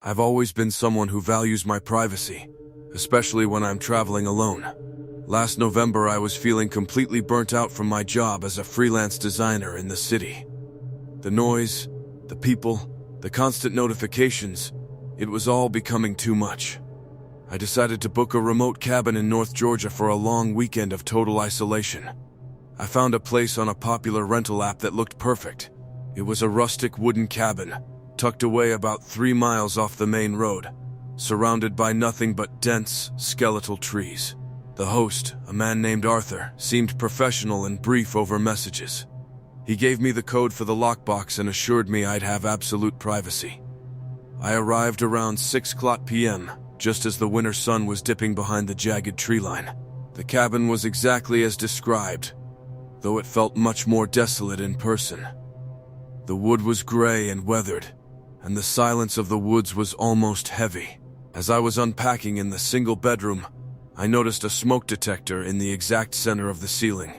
I've always been someone who values my privacy, especially when I'm traveling alone. Last November, I was feeling completely burnt out from my job as a freelance designer in the city. The noise, the people, the constant notifications, it was all becoming too much. I decided to book a remote cabin in North Georgia for a long weekend of total isolation. I found a place on a popular rental app that looked perfect. It was a rustic wooden cabin, tucked away about 3 miles off the main road, surrounded by nothing but dense, skeletal trees. The host, a man named Arthur, seemed professional and brief over messages. He gave me the code for the lockbox and assured me I'd have absolute privacy. I arrived around 6:00 p.m., just as the winter sun was dipping behind the jagged tree line. The cabin was exactly as described, though it felt much more desolate in person. The wood was gray and weathered, and the silence of the woods was almost heavy. As I was unpacking in the single bedroom, I noticed a smoke detector in the exact center of the ceiling.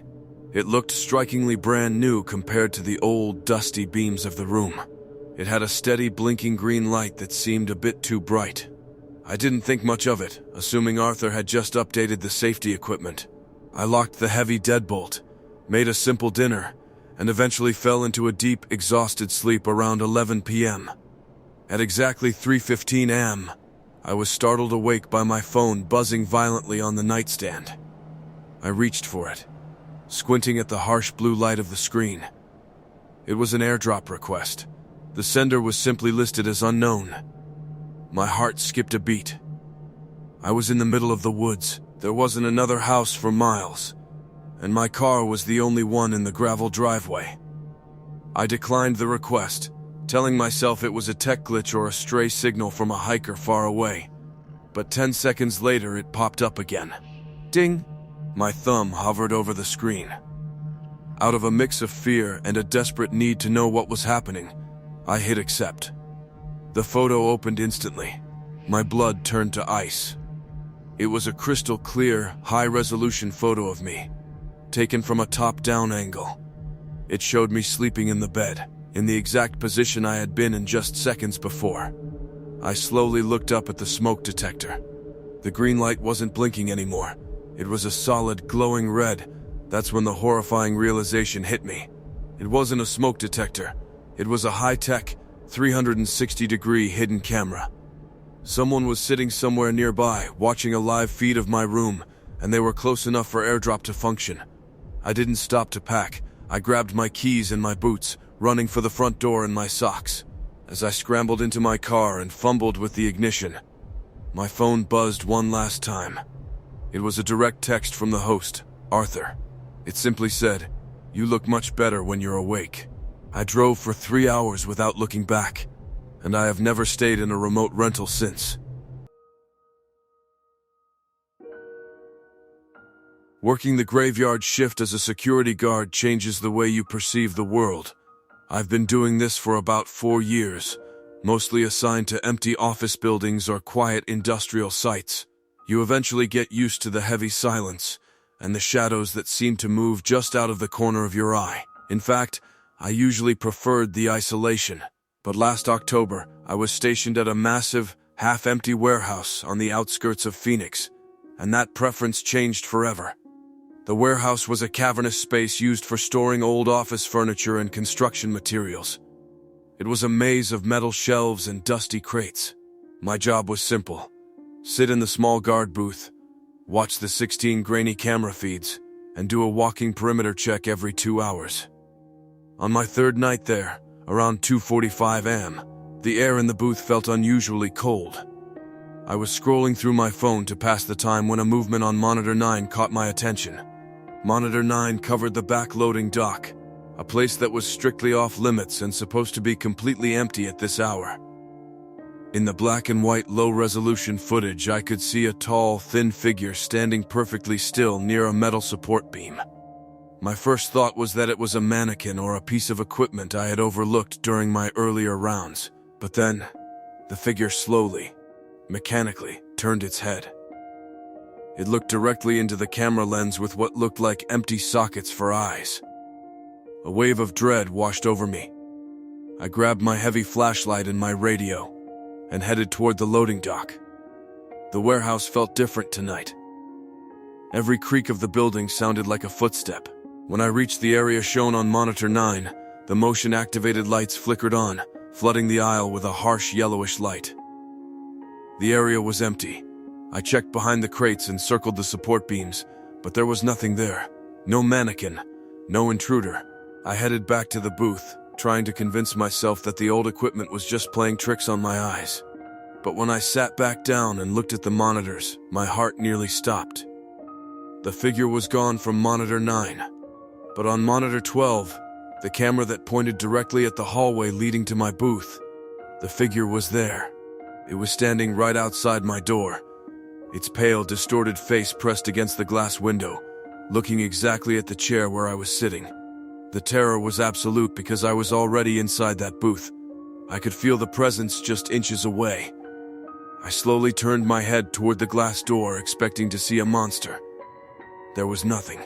It looked strikingly brand new compared to the old, dusty beams of the room. It had a steady, blinking green light that seemed a bit too bright. I didn't think much of it, assuming Arthur had just updated the safety equipment. I locked the heavy deadbolt, made a simple dinner, and eventually fell into a deep, exhausted sleep around 11 p.m. At exactly 3:15 a.m., I was startled awake by my phone buzzing violently on the nightstand. I reached for it, squinting at the harsh blue light of the screen. It was an airdrop request. The sender was simply listed as unknown. My heart skipped a beat. I was in the middle of the woods. There wasn't another house for miles, and my car was the only one in the gravel driveway. I declined the request, telling myself it was a tech glitch or a stray signal from a hiker far away. But 10 seconds later, it popped up again. Ding! My thumb hovered over the screen. Out of a mix of fear and a desperate need to know what was happening, I hit accept. The photo opened instantly. My blood turned to ice. It was a crystal clear, high-resolution photo of me, taken from a top-down angle. It showed me sleeping in the bed, in the exact position I had been in just seconds before. I slowly looked up at the smoke detector. The green light wasn't blinking anymore. It was a solid, glowing red. That's when the horrifying realization hit me. It wasn't a smoke detector. It was a high-tech, 360-degree hidden camera. Someone was sitting somewhere nearby, watching a live feed of my room, and they were close enough for airdrop to function. I didn't stop to pack. I grabbed my keys and my boots, running for the front door in my socks. As I scrambled into my car and fumbled with the ignition, my phone buzzed one last time. It was a direct text from the host, Arthur. It simply said, "You look much better when you're awake." I drove for 3 hours without looking back, and I have never stayed in a remote rental since. Working the graveyard shift as a security guard changes the way you perceive the world. I've been doing this for about 4 years, mostly assigned to empty office buildings or quiet industrial sites. You eventually get used to the heavy silence and the shadows that seem to move just out of the corner of your eye. In fact, I usually preferred the isolation, but last October, I was stationed at a massive, half-empty warehouse on the outskirts of Phoenix, and that preference changed forever. The warehouse was a cavernous space used for storing old office furniture and construction materials. It was a maze of metal shelves and dusty crates. My job was simple: sit in the small guard booth, watch the 16 grainy camera feeds, and do a walking perimeter check every 2 hours. On my third night there, around 2:45 a.m., the air in the booth felt unusually cold. I was scrolling through my phone to pass the time when a movement on Monitor 9 caught my attention. Monitor 9 covered the back-loading dock, a place that was strictly off-limits and supposed to be completely empty at this hour. In the black and white low-resolution footage, I could see a tall, thin figure standing perfectly still near a metal support beam. My first thought was that it was a mannequin or a piece of equipment I had overlooked during my earlier rounds, but then, the figure slowly, mechanically, turned its head. It looked directly into the camera lens with what looked like empty sockets for eyes. A wave of dread washed over me. I grabbed my heavy flashlight and my radio, and headed toward the loading dock. The warehouse felt different tonight. Every creak of the building sounded like a footstep. When I reached the area shown on Monitor 9, the motion-activated lights flickered on, flooding the aisle with a harsh yellowish light. The area was empty. I checked behind the crates and circled the support beams, but there was nothing there. No mannequin, no intruder. I headed back to the booth, trying to convince myself that the old equipment was just playing tricks on my eyes. But when I sat back down and looked at the monitors, my heart nearly stopped. The figure was gone from Monitor 9, but on Monitor 12, the camera that pointed directly at the hallway leading to my booth, the figure was there. It was standing right outside my door, its pale, distorted face pressed against the glass window, looking exactly at the chair where I was sitting. The terror was absolute because I was already inside that booth. I could feel the presence just inches away. I slowly turned my head toward the glass door, expecting to see a monster. There was nothing.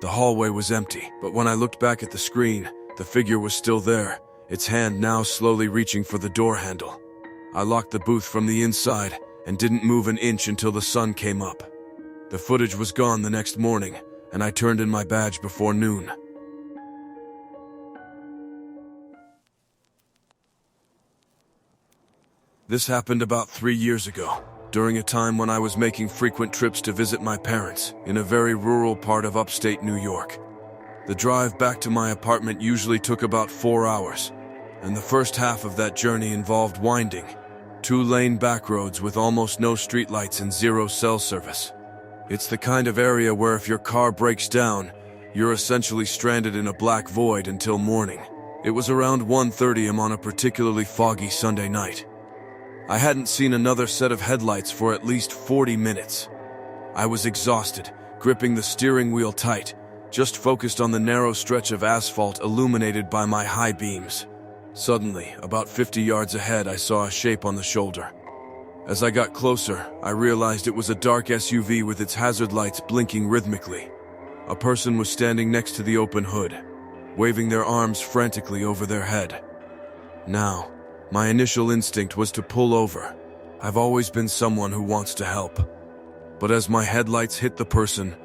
The hallway was empty, but when I looked back at the screen, the figure was still there, its hand now slowly reaching for the door handle. I locked the booth from the inside and didn't move an inch until the sun came up. The footage was gone the next morning, and I turned in my badge before noon. This happened about 3 years ago, during a time when I was making frequent trips to visit my parents in a very rural part of upstate New York. The drive back to my apartment usually took about 4 hours, and the first half of that journey involved winding, 2-lane back roads with almost no streetlights and zero cell service. It's the kind of area where if your car breaks down, you're essentially stranded in a black void until morning. It was around 1:30 a.m. on a particularly foggy Sunday night. I hadn't seen another set of headlights for at least 40 minutes. I was exhausted, gripping the steering wheel tight, just focused on the narrow stretch of asphalt illuminated by my high beams. Suddenly, about 50 yards ahead, I saw a shape on the shoulder. As I got closer, I realized it was a dark SUV with its hazard lights blinking rhythmically. A person was standing next to the open hood, waving their arms frantically over their head. Now, my initial instinct was to pull over. I've always been someone who wants to help. But as my headlights hit the person,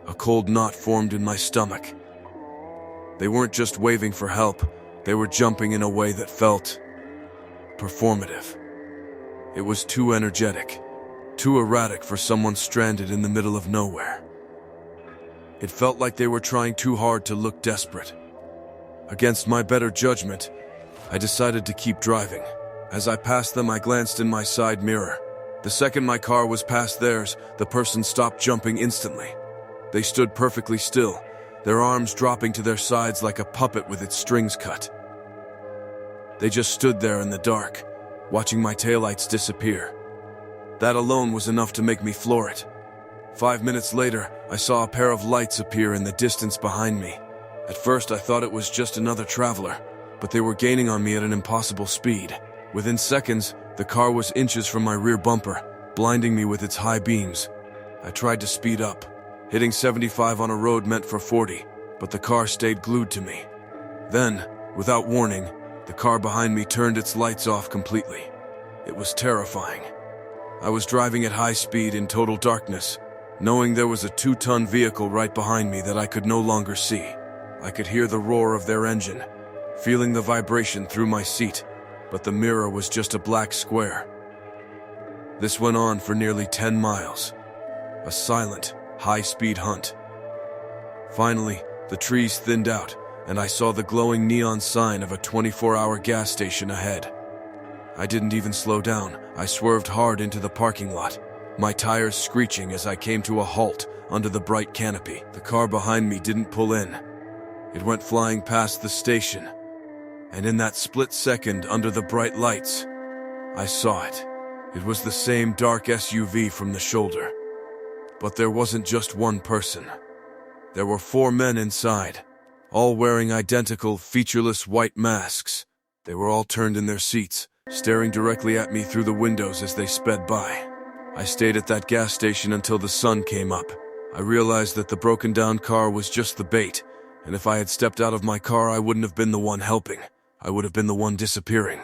a cold knot formed in my stomach. They weren't just waving for help, they were jumping in a way that felt performative. It was too energetic, too erratic for someone stranded in the middle of nowhere. It felt like they were trying too hard to look desperate. Against my better judgment, I decided to keep driving. As I passed them, I glanced in my side mirror. The second my car was past theirs, the person stopped jumping instantly. They stood perfectly still, their arms dropping to their sides like a puppet with its strings cut. They just stood there in the dark, watching my taillights disappear. That alone was enough to make me floor it. 5 minutes later, I saw a pair of lights appear in the distance behind me. At first, I thought it was just another traveler, but they were gaining on me at an impossible speed. Within seconds, the car was inches from my rear bumper, blinding me with its high beams. I tried to speed up. Hitting 75 on a road meant for 40, but the car stayed glued to me. Then, without warning, the car behind me turned its lights off completely. It was terrifying. I was driving at high speed in total darkness, knowing there was a 2-ton vehicle right behind me that I could no longer see. I could hear the roar of their engine, feeling the vibration through my seat, but the mirror was just a black square. This went on for nearly 10 miles. A silent, high-speed hunt. Finally, the trees thinned out, and I saw the glowing neon sign of a 24-hour gas station ahead. I didn't even slow down. I swerved hard into the parking lot, my tires screeching as I came to a halt under the bright canopy. The car behind me didn't pull in. It went flying past the station, and in that split second under the bright lights, I saw it. It was the same dark SUV from the shoulder. But there wasn't just one person. There were 4 men inside, all wearing identical, featureless white masks. They were all turned in their seats, staring directly at me through the windows as they sped by. I stayed at that gas station until the sun came up. I realized that the broken-down car was just the bait, and if I had stepped out of my car, I wouldn't have been the one helping. I would have been the one disappearing.